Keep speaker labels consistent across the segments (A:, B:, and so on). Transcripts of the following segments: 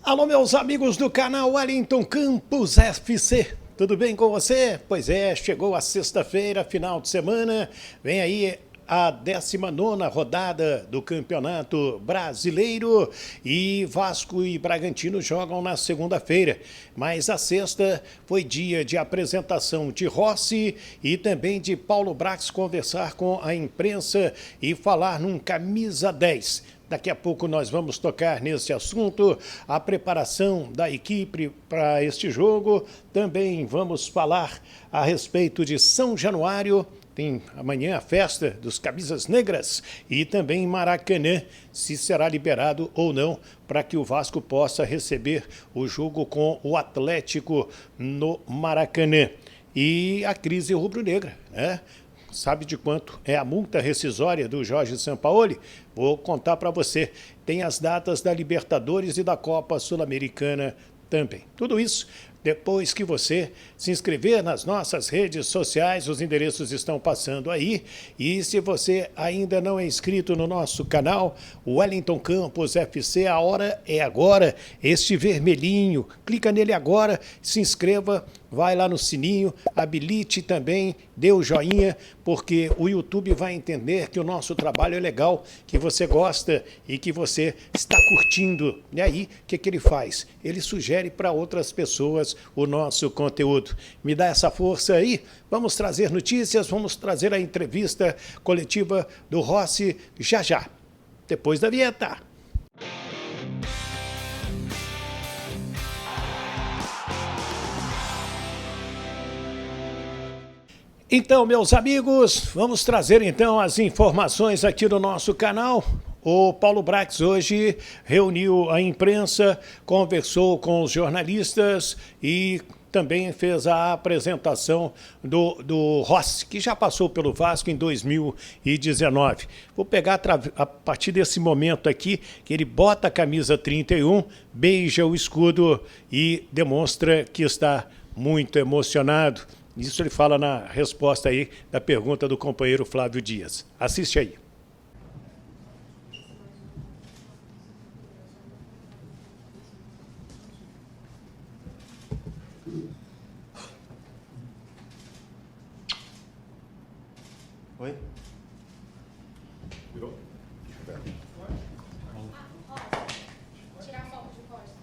A: Alô, meus amigos do canal Wellington Campos FC. Tudo bem com você? Pois é, chegou a sexta-feira, final de semana. Vem aí a 19ª rodada do Campeonato Brasileiro e Vasco e Bragantino jogam na segunda-feira. Mas a sexta foi dia de apresentação de Rossi e também de Paulo Brax conversar com a imprensa e falar num camisa 10. Daqui a pouco nós vamos tocar nesse assunto, a preparação da equipe para este jogo. Também vamos falar a respeito de São Januário. Tem amanhã a festa dos camisas negras e também Maracanã, se será liberado ou não para que o Vasco possa receber o jogo com o Atlético no Maracanã. E a crise rubro-negra, né? Sabe de quanto é a multa rescisória do Jorge Sampaoli? Vou contar para você. Tem as datas da Libertadores e da Copa Sul-Americana também. Tudo isso depois que você se inscrever nas nossas redes sociais, os endereços estão passando aí. E se você ainda não é inscrito no nosso canal, Wellington Campos FC, a hora é agora. Este vermelhinho, clica nele agora, se inscreva, vai lá no sininho, habilite também, dê o joinha, porque o YouTube vai entender que o nosso trabalho é legal, que você gosta e que você está curtindo. E aí, o que ele faz? Ele sugere para outras pessoas o nosso conteúdo. Me dá essa força aí, vamos trazer notícias, vamos trazer a entrevista coletiva do Rossi já já, depois da vinheta. Então, meus amigos, vamos trazer então as informações aqui do nosso canal. O Paulo Brax hoje reuniu a imprensa, conversou com os jornalistas e também fez a apresentação do Rossi, que já passou pelo Vasco em 2019. Vou pegar a partir desse momento aqui, que ele bota a camisa 31, beija o escudo e demonstra que está muito emocionado. Isso ele fala na resposta aí da pergunta do companheiro Flávio Dias. Assiste aí.
B: Oi?
C: Virou?
D: Tirar a foto de costas.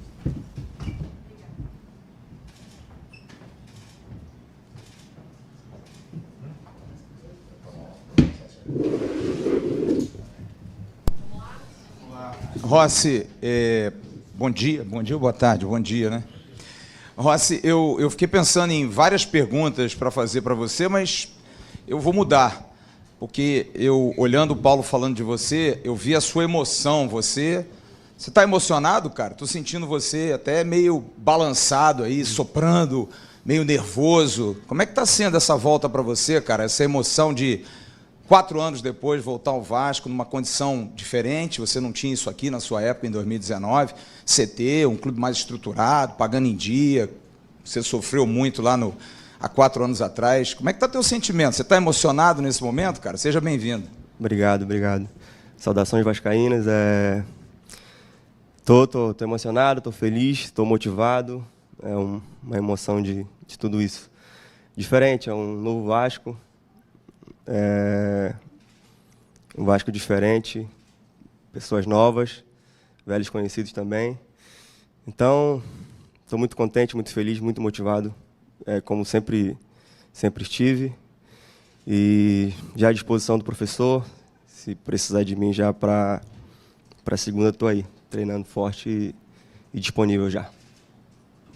B: Rossi, bom dia, boa tarde, bom dia, né? Rossi, eu fiquei pensando em várias perguntas para fazer para você, mas eu vou mudar, porque olhando o Paulo falando de você, eu vi a sua emoção. Você está emocionado, cara? Estou sentindo você até meio balançado aí, soprando, meio nervoso. Como é que está sendo essa volta para você, cara? Essa emoção de 4 anos depois voltar ao Vasco numa condição diferente. Você não tinha isso aqui na sua época, em 2019. CT, um clube mais estruturado, pagando em dia. Você sofreu muito lá há 4 anos atrás. Como é que está teu sentimento? Você está emocionado nesse momento, cara? Seja bem-vindo.
C: Obrigado. Saudações vascaínas. Tô emocionado, tô feliz, tô motivado. É uma emoção de tudo isso. Diferente, é um novo Vasco. Um Vasco diferente, pessoas novas, velhos conhecidos também. Então, estou muito contente, muito feliz, muito motivado, como sempre estive. E já à disposição do professor, se precisar de mim já para a segunda, estou aí, treinando forte e disponível já.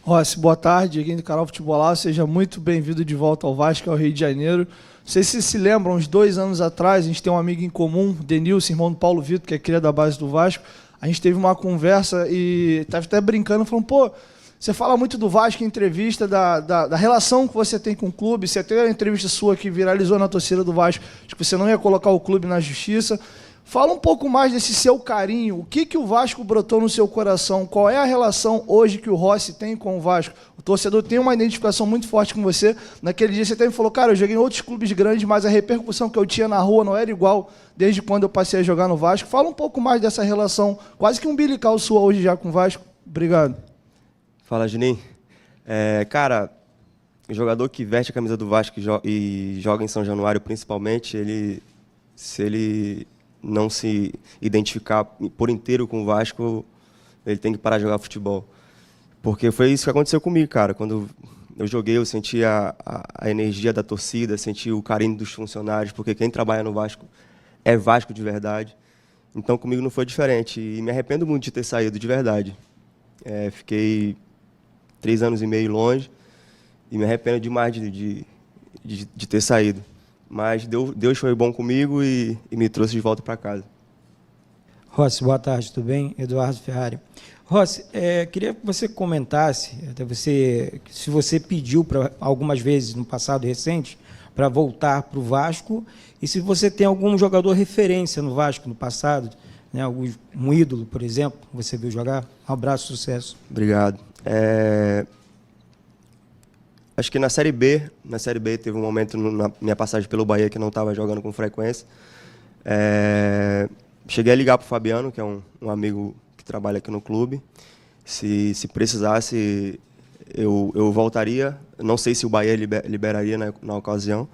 E: Rossi, boa tarde, aqui do canal Futebolaço, seja muito bem-vindo de volta ao Vasco, ao Rio de Janeiro. Não sei se vocês se lembram, uns 2 anos atrás, a gente tem um amigo em comum, Denilson, irmão do Paulo Vitor, que é cria da base do Vasco. A gente teve uma conversa e estava até brincando, falando, pô, você fala muito do Vasco em entrevista, da relação que você tem com o clube. Você teve uma entrevista sua que viralizou na torcida do Vasco, de que você não ia colocar o clube na justiça. Fala um pouco mais desse seu carinho. O que o Vasco brotou no seu coração? Qual é a relação hoje que o Rossi tem com o Vasco? O torcedor tem uma identificação muito forte com você. Naquele dia você até me falou, cara, eu joguei em outros clubes grandes, mas a repercussão que eu tinha na rua não era igual desde quando eu passei a jogar no Vasco. Fala um pouco mais dessa relação quase que umbilical sua hoje já com o Vasco. Obrigado.
C: Fala, Juninho. Cara, o jogador que veste a camisa do Vasco e joga em São Januário, principalmente, se ele não se identificar por inteiro com o Vasco, ele tem que parar de jogar futebol. Porque foi isso que aconteceu comigo, cara. Quando eu joguei, eu senti a energia da torcida, senti o carinho dos funcionários, porque quem trabalha no Vasco é Vasco de verdade. Então, comigo não foi diferente. E me arrependo muito de ter saído, de verdade. Fiquei 3 anos e meio longe e me arrependo demais de ter saído. Mas Deus foi bom comigo e me trouxe de volta para casa.
F: Rossi, boa tarde, tudo bem? Eduardo Ferrari. Rossi, queria que você comentasse, se você pediu algumas vezes no passado recente para voltar para o Vasco e se você tem algum jogador referência no Vasco no passado, né, um ídolo, por exemplo, que você viu jogar. Um abraço, sucesso.
C: Obrigado. Acho que na Série B teve um momento na minha passagem pelo Bahia que não estava jogando com frequência. Cheguei a ligar para o Fabiano, que é um amigo que trabalha aqui no clube. Se precisasse, eu voltaria. Não sei se o Bahia liberaria na ocasião.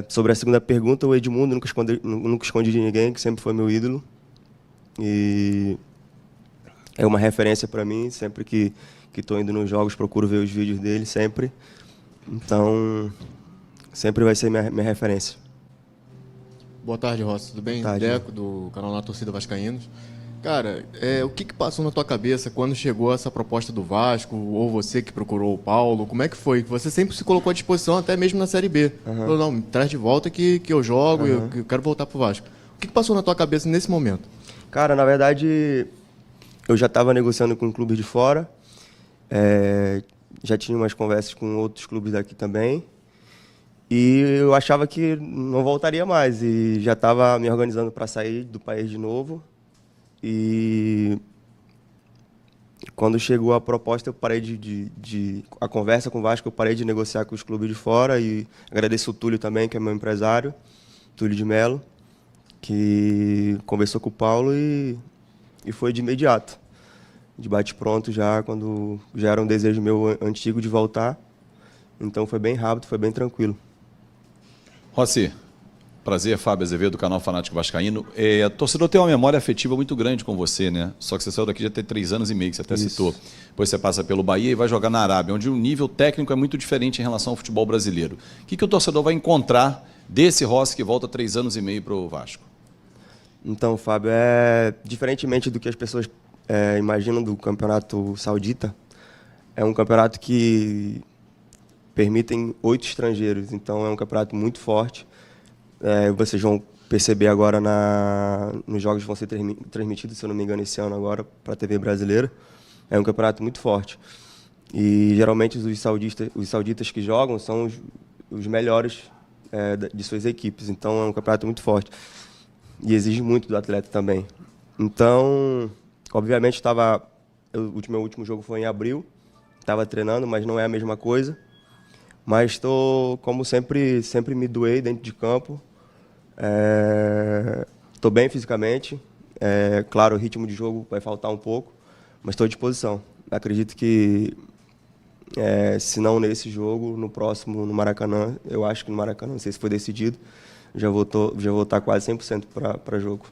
C: Sobre a segunda pergunta, o Edmundo nunca escondi de ninguém, que sempre foi meu ídolo. E é uma referência para mim, sempre que estou indo nos jogos, procuro ver os vídeos dele, sempre. Então, sempre vai ser minha referência.
G: Boa tarde, Rossi. Tudo bem?
C: Boa tarde.
G: Deco, do canal Na Torcida Vascaínos. Cara, o que passou na tua cabeça quando chegou essa proposta do Vasco, ou você que procurou o Paulo? Como é que foi? Você sempre se colocou à disposição, até mesmo na Série B. Falou, não, me traz de volta que eu jogo, eu quero voltar pro Vasco. O que passou na tua cabeça nesse momento?
C: Cara, na verdade, eu já estava negociando com clubes de fora. Já tinha umas conversas com outros clubes daqui também. E eu achava que não voltaria mais. E já estava me organizando para sair do país de novo. E quando chegou a proposta, eu parei a conversa com o Vasco, eu parei de negociar com os clubes de fora. E agradeço o Túlio também, que é meu empresário, Túlio de Mello, que conversou com o Paulo e foi de imediato. De bate-pronto já, quando já era um desejo meu antigo de voltar. Então foi bem rápido, foi bem tranquilo.
H: Rossi, prazer, Fábio Azevedo, do canal Fanático Vascaíno. O torcedor tem uma memória afetiva muito grande com você, né? Só que você saiu daqui já tem 3 anos e meio, que você até citou. Depois você passa pelo Bahia e vai jogar na Arábia, onde o nível técnico é muito diferente em relação ao futebol brasileiro. O que o torcedor vai encontrar desse Rossi que volta 3 anos e meio para o Vasco?
C: Então, Fábio, diferentemente do que as pessoas imaginam do campeonato saudita, é um campeonato que permitem 8 estrangeiros, então é um campeonato muito forte. Vocês vão perceber agora nos jogos que vão ser transmitidos, se eu não me engano, esse ano agora, para a TV brasileira. É um campeonato muito forte. E geralmente os sauditas que jogam são os melhores de suas equipes, então é um campeonato muito forte. E exige muito do atleta também. Então, obviamente, o meu último jogo foi em abril, estava treinando, mas não é a mesma coisa. Mas estou, como sempre me doei dentro de campo. Estou bem fisicamente. Claro, o ritmo de jogo vai faltar um pouco, mas estou à disposição. Acredito que, se não nesse jogo, no próximo, no Maracanã, eu acho que no Maracanã, não sei se foi decidido, já vou estar quase 100% para jogo.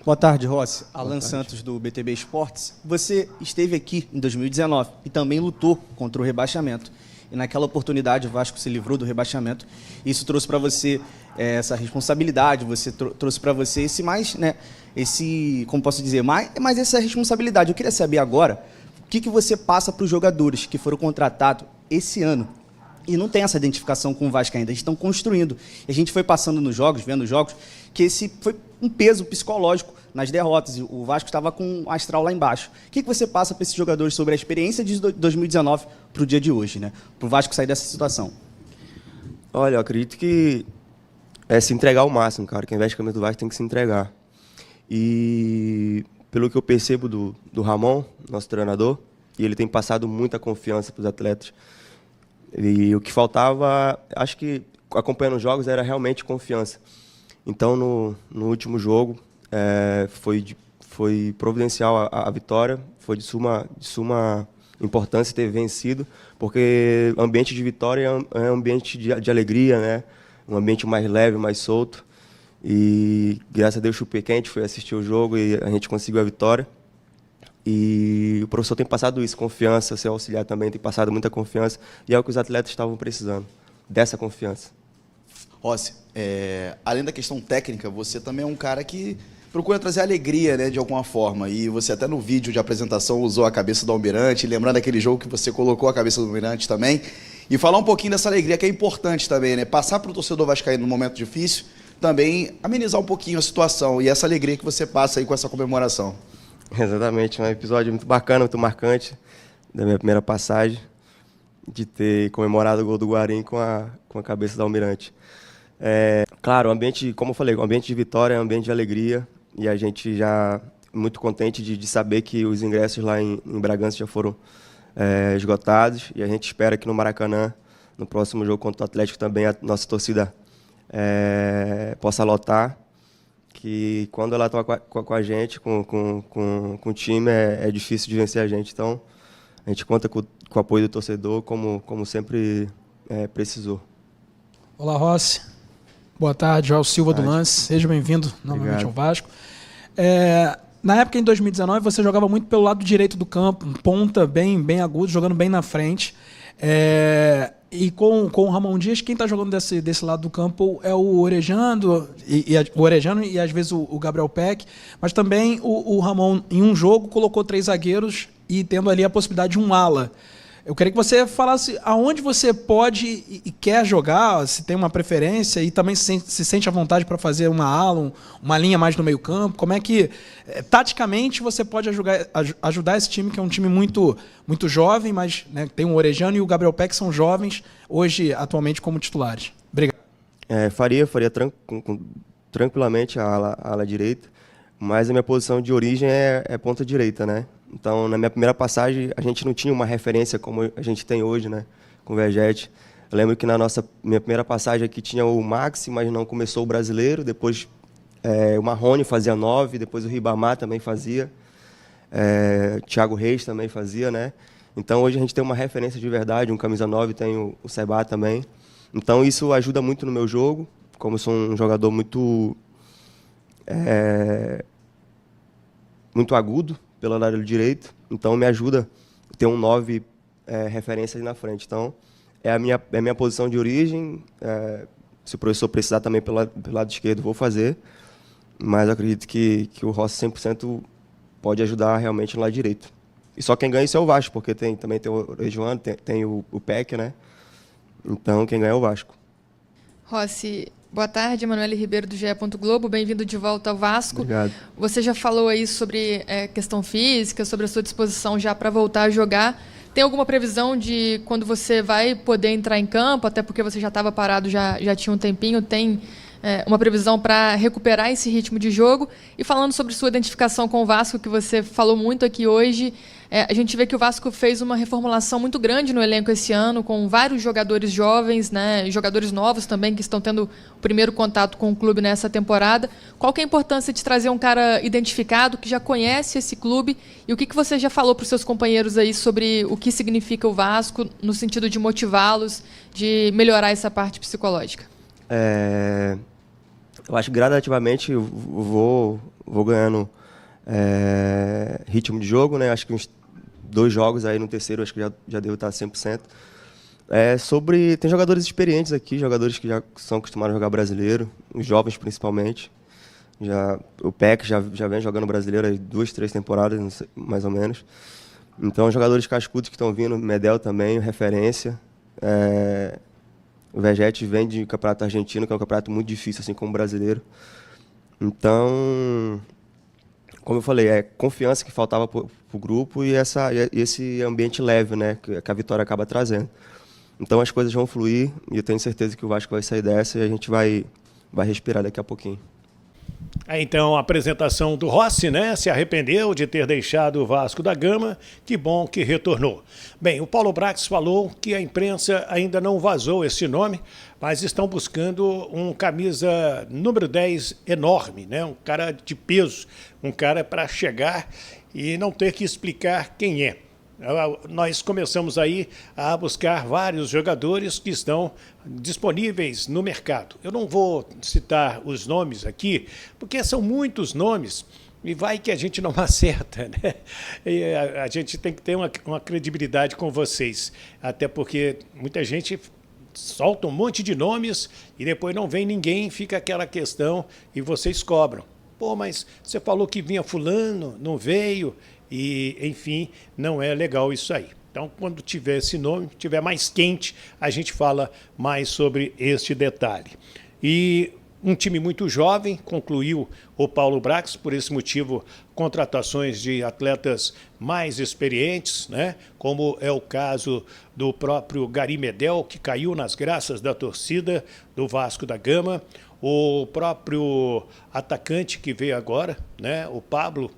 I: Boa tarde, Rossi. Alan Santos, do BTB Esportes. Você esteve aqui em 2019 e também lutou contra o rebaixamento. E naquela oportunidade o Vasco se livrou do rebaixamento. Isso trouxe para você essa responsabilidade, trouxe para você como posso dizer, mais essa responsabilidade. Eu queria saber agora o que você passa para os jogadores que foram contratados esse ano e não tem essa identificação com o Vasco ainda. Eles estão construindo. E a gente foi passando nos jogos, vendo os jogos, que esse foi um peso psicológico nas derrotas. O Vasco estava com o astral lá embaixo. O que você passa para esses jogadores sobre a experiência de 2019 para o dia de hoje, né? Para o Vasco sair dessa situação?
C: Olha, eu acredito que se entregar ao máximo, cara. Quem veste a camisa do Vasco tem que se entregar. E pelo que eu percebo do Ramon, nosso treinador, e ele tem passado muita confiança para os atletas. E o que faltava, acho que acompanhando os jogos, era realmente confiança. Então, no último jogo, foi foi providencial a vitória, foi de suma importância ter vencido, porque ambiente de vitória é um ambiente de alegria, né? Um ambiente mais leve, mais solto. E graças a Deus chupei quente, fui assistir o jogo e a gente conseguiu a vitória. E o professor tem passado isso, confiança, seu auxiliar também tem passado muita confiança, e é o que os atletas estavam precisando, dessa confiança.
J: Rossi, além da questão técnica, você também é um cara que procura trazer alegria, né, de alguma forma. E você até no vídeo de apresentação usou a cabeça do Almirante, lembrando aquele jogo que você colocou a cabeça do Almirante também. E falar um pouquinho dessa alegria que é importante também, né? Passar para o torcedor vascaíno num momento difícil, também amenizar um pouquinho a situação e essa alegria que você passa aí com essa comemoração.
C: Exatamente, um episódio muito bacana, muito marcante da minha primeira passagem, de ter comemorado o gol do Guarim com a cabeça do Almirante. Claro, o ambiente, como eu falei, o ambiente de vitória é um ambiente de alegria, e a gente já muito contente de saber que os ingressos lá em Bragança já foram esgotados, e a gente espera que no Maracanã, no próximo jogo contra o Atlético, também a nossa torcida possa lotar, que quando ela está com a gente, com o time, é difícil de vencer a gente. Então, a gente conta com o apoio do torcedor, como sempre precisou.
K: Olá, Rossi. Boa tarde, João Silva do Lance. Seja bem-vindo novamente ao Vasco. Na época, em 2019, você jogava muito pelo lado direito do campo, um ponta bem agudo, jogando bem na frente. E com o Ramon Dias, quem está jogando desse lado do campo é o Orejano, o Orejano e às vezes o Gabriel Peck, mas também o Ramon, em um jogo, colocou 3 zagueiros e tendo ali a possibilidade de um ala. Eu queria que você falasse aonde você pode e quer jogar, se tem uma preferência e também se sente à vontade para fazer uma ala, uma linha mais no meio campo. Como é que, taticamente, você pode ajudar esse time, que é um time muito jovem, mas né, tem o Orejano e o Gabriel Peck, que são jovens, hoje, atualmente, como titulares. Obrigado.
C: Faria tranquilamente a ala direita, mas a minha posição de origem é ponta direita, né? Então, na minha primeira passagem, a gente não tinha uma referência como a gente tem hoje, né, com o Vergete. Eu lembro que na minha primeira passagem aqui tinha o Maxi, mas não começou o brasileiro. Depois o Marrone fazia 9, depois o Ribamar também fazia. Thiago Reis também fazia, né? Então, hoje a gente tem uma referência de verdade, um camisa 9, tem o Seba também. Então, isso ajuda muito no meu jogo, como eu sou um jogador muito agudo pelo lado direito, então me ajuda a ter um 9 referência ali na frente. Então, é a minha posição de origem. Se o professor precisar também pelo lado esquerdo, vou fazer, mas acredito que o Rossi 100% pode ajudar realmente no lado direito. E só quem ganha isso é o Vasco, porque também tem o Rejuano, tem o Peck, né? Então, quem ganha é o Vasco.
L: Rossi, boa tarde, Emanuele Ribeiro do GE. Globo, bem-vindo de volta ao Vasco.
C: Obrigado.
L: Você já falou aí sobre questão física, sobre a sua disposição já para voltar a jogar. Tem alguma previsão de quando você vai poder entrar em campo, até porque você já estava parado já tinha um tempinho, tem uma previsão para recuperar esse ritmo de jogo? E falando sobre sua identificação com o Vasco, que você falou muito aqui hoje, a gente vê que o Vasco fez uma reformulação muito grande no elenco esse ano, com vários jogadores jovens, né, jogadores novos também, que estão tendo o primeiro contato com o clube nessa temporada. Qual que é a importância de trazer um cara identificado, que já conhece esse clube, e o que você já falou para os seus companheiros aí sobre o que significa o Vasco, no sentido de motivá-los, de melhorar essa parte psicológica?
C: Eu acho que gradativamente eu vou ganhando ritmo de jogo, né? Acho que uns 2 jogos aí no terceiro, acho que já devo estar 100%. Tem jogadores experientes aqui, jogadores que já são acostumados a jogar brasileiro, os jovens principalmente. O Peck já vem jogando brasileiro há 2, 3 temporadas, não sei, mais ou menos. Então, jogadores cascudos que estão vindo, Medel também, referência. O Vergete vem de campeonato argentino, que é um campeonato muito difícil, assim como o brasileiro. Então, como eu falei, é confiança que faltava para o grupo e esse ambiente leve, né, que a vitória acaba trazendo. Então, as coisas vão fluir e eu tenho certeza que o Vasco vai sair dessa e a gente vai respirar daqui a pouquinho.
A: Então, a apresentação do Rossi, né? Se arrependeu de ter deixado o Vasco da Gama. Que bom que retornou. Bem, o Paulo Brax falou que a imprensa ainda não vazou esse nome, mas estão buscando um camisa número 10 enorme, né? Um cara de peso, um cara para chegar e não ter que explicar quem é. Nós começamos aí a buscar vários jogadores que estão disponíveis no mercado. Eu não vou citar os nomes aqui, porque são muitos nomes e vai que a gente não acerta, né? E a gente tem que ter uma credibilidade com vocês, até porque muita gente solta um monte de nomes e depois não vem ninguém, fica aquela questão e vocês cobram. Pô, mas você falou que vinha fulano, não veio... E, enfim, não é legal isso aí. Então, quando tiver esse nome, tiver mais quente, a gente fala mais sobre este detalhe. E um time muito jovem, concluiu o Paulo Brax, por esse motivo, contratações de atletas mais experientes, né? Como é o caso do próprio Gary Medel, que caiu nas graças da torcida do Vasco da Gama, o próprio atacante que veio agora, né? O Pablo.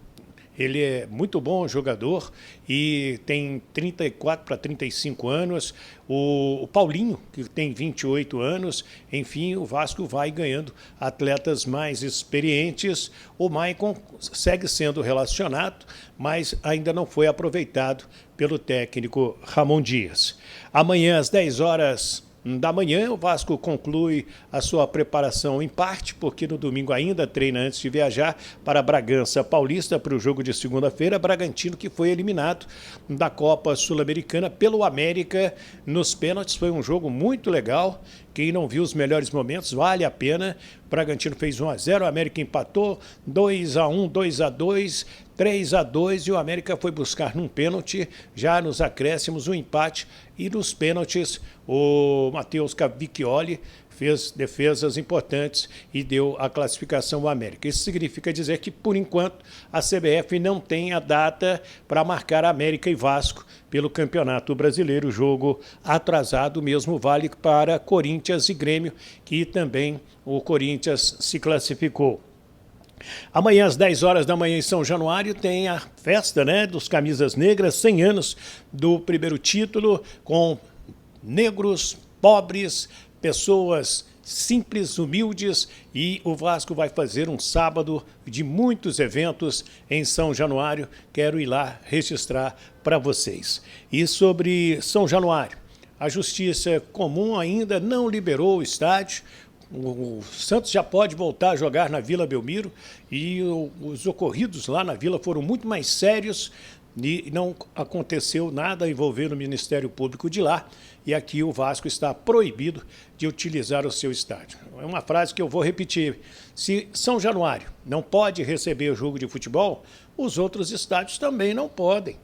A: Ele é muito bom jogador e tem 34 para 35 anos. O Paulinho, que tem 28 anos. Enfim, o Vasco vai ganhando atletas mais experientes. O Maicon segue sendo relacionado, mas ainda não foi aproveitado pelo técnico Ramon Dias. Amanhã, às 10 horas da manhã, o Vasco conclui a sua preparação em parte, porque no domingo ainda treina antes de viajar para Bragança Paulista para o jogo de segunda-feira. Bragantino, que foi eliminado da Copa Sul-Americana pelo América nos pênaltis. Foi um jogo muito legal. Quem não viu os melhores momentos, vale a pena. Bragantino fez 1-0, o América empatou, 2-1, 2-2, 3-2 e o América foi buscar num pênalti, já nos acréscimos, um empate. E nos pênaltis, o Matheus Cavicchioli fez defesas importantes e deu a classificação ao América. Isso significa dizer que, por enquanto, a CBF não tem a data para marcar América e Vasco pelo Campeonato Brasileiro. O jogo atrasado mesmo vale para Corinthians e Grêmio, que também o Corinthians se classificou. Amanhã, às 10 horas da manhã, em São Januário, tem a festa, né, dos Camisas Negras, 100 anos do primeiro título, com negros, pobres, pessoas simples, humildes, e o Vasco vai fazer um sábado de muitos eventos em São Januário. Quero ir lá registrar para vocês. E sobre São Januário, a Justiça Comum ainda não liberou o estádio. O Santos já pode voltar a jogar na Vila Belmiro e os ocorridos lá na Vila foram muito mais sérios e não aconteceu nada envolvendo o Ministério Público de lá. E aqui o Vasco está proibido de utilizar o seu estádio. É uma frase que eu vou repetir. Se São Januário não pode receber o jogo de futebol, os outros estádios também não podem,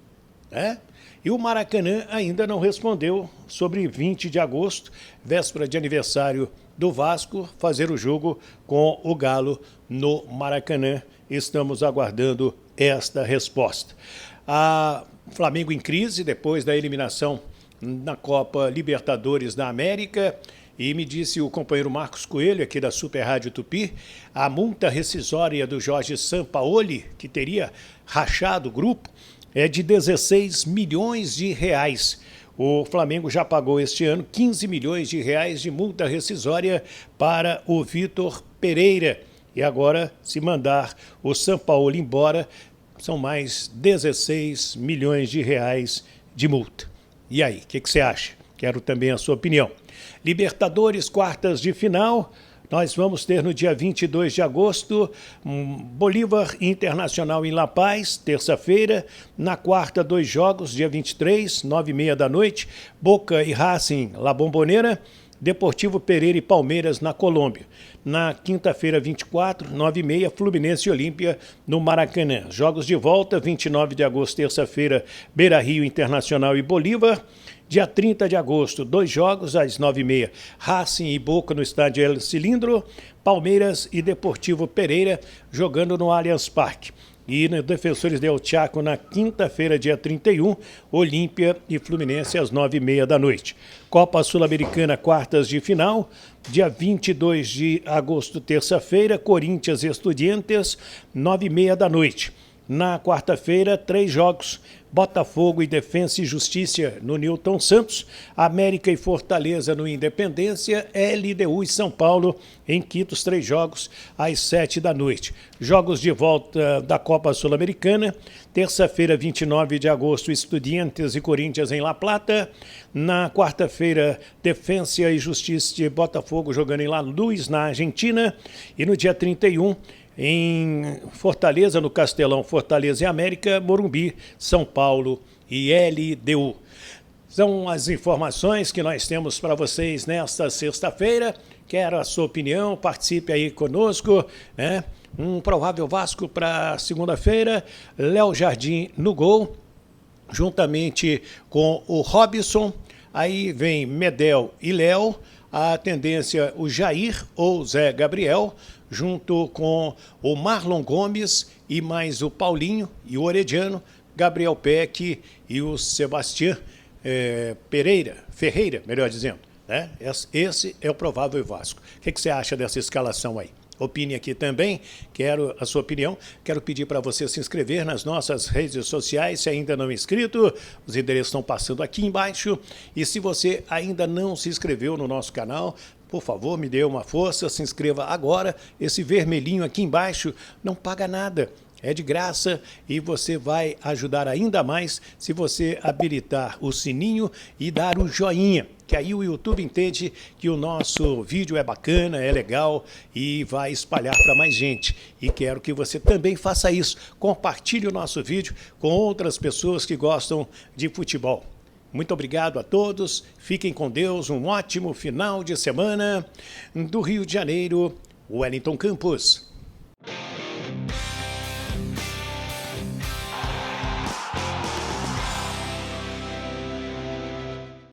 A: né? E o Maracanã ainda não respondeu sobre 20 de agosto, véspera de aniversário do Vasco, fazer o jogo com o Galo no Maracanã. Estamos aguardando esta resposta. A Flamengo em crise depois da eliminação na Copa Libertadores da América. E me disse o companheiro Marcos Coelho, aqui da Super Rádio Tupi, a multa rescisória do Jorge Sampaoli, que teria rachado o grupo, é de 16 milhões de reais. O Flamengo já pagou este ano 15 milhões de reais de multa rescisória para o Vitor Pereira. E agora, se mandar o Sampaoli embora, são mais 16 milhões de reais de multa. E aí, o que você acha? Quero também a sua opinião. Libertadores, quartas de final. Nós vamos ter no dia 22 de agosto, Bolívar Internacional em La Paz, terça-feira. Na quarta, 2 jogos, dia 23, 9h30 da noite. Boca e Racing, La Bombonera. Deportivo Pereira e Palmeiras na Colômbia. Na quinta-feira, 24, 9h30, Fluminense e Olímpia no Maracanã. Jogos de volta, 29 de agosto, terça-feira, Beira-Rio Internacional e Bolívar. Dia 30 de agosto, 2 jogos às 9h30, Racing e Boca no estádio El Cilindro, Palmeiras e Deportivo Pereira jogando no Allianz Parque. E no Defensores del Chaco, na quinta-feira, dia 31, Olímpia e Fluminense às 9h30 da noite. Copa Sul-Americana, quartas de final, dia 22 de agosto, terça-feira, Corinthians e Estudiantes, 9h30 da noite. Na quarta-feira, 3 jogos, Botafogo e Defensa e Justiça no Newton Santos, América e Fortaleza no Independência, LDU e São Paulo em Quitos, 3 jogos às 7 da noite. Jogos de volta da Copa Sul-Americana, terça-feira, 29 de agosto, Estudiantes e Corinthians em La Plata. Na quarta-feira, Defensa e Justiça de Botafogo jogando em La Luz, na Argentina. E no dia 31, em Fortaleza, no Castelão, Fortaleza e América, Morumbi, São Paulo e LDU. São as informações que nós temos para vocês nesta sexta-feira. Quero a sua opinião, participe aí conosco, né? Um provável Vasco para segunda-feira, Léo Jardim no gol, juntamente com o Robson. Aí vem Medel e Léo, a tendência o Jair ou Zé Gabriel, junto com o Marlon Gomes e mais o Paulinho e o Orediano, Gabriel Peck e o Sebastião Ferreira, melhor dizendo. Né? Esse é o provável Vasco. O que você acha dessa escalação aí? Opine aqui também, quero a sua opinião. Quero pedir para você se inscrever nas nossas redes sociais, se ainda não é inscrito, os endereços estão passando aqui embaixo. E se você ainda não se inscreveu no nosso canal, por favor, me dê uma força, se inscreva agora. Esse vermelhinho aqui embaixo não paga nada. É de graça e você vai ajudar ainda mais se você habilitar o sininho e dar o joinha, que aí o YouTube entende que o nosso vídeo é bacana, é legal e vai espalhar para mais gente. E quero que você também faça isso. Compartilhe o nosso vídeo com outras pessoas que gostam de futebol. Muito obrigado a todos, fiquem com Deus, um ótimo final de semana. Do Rio de Janeiro, Wellington Campos.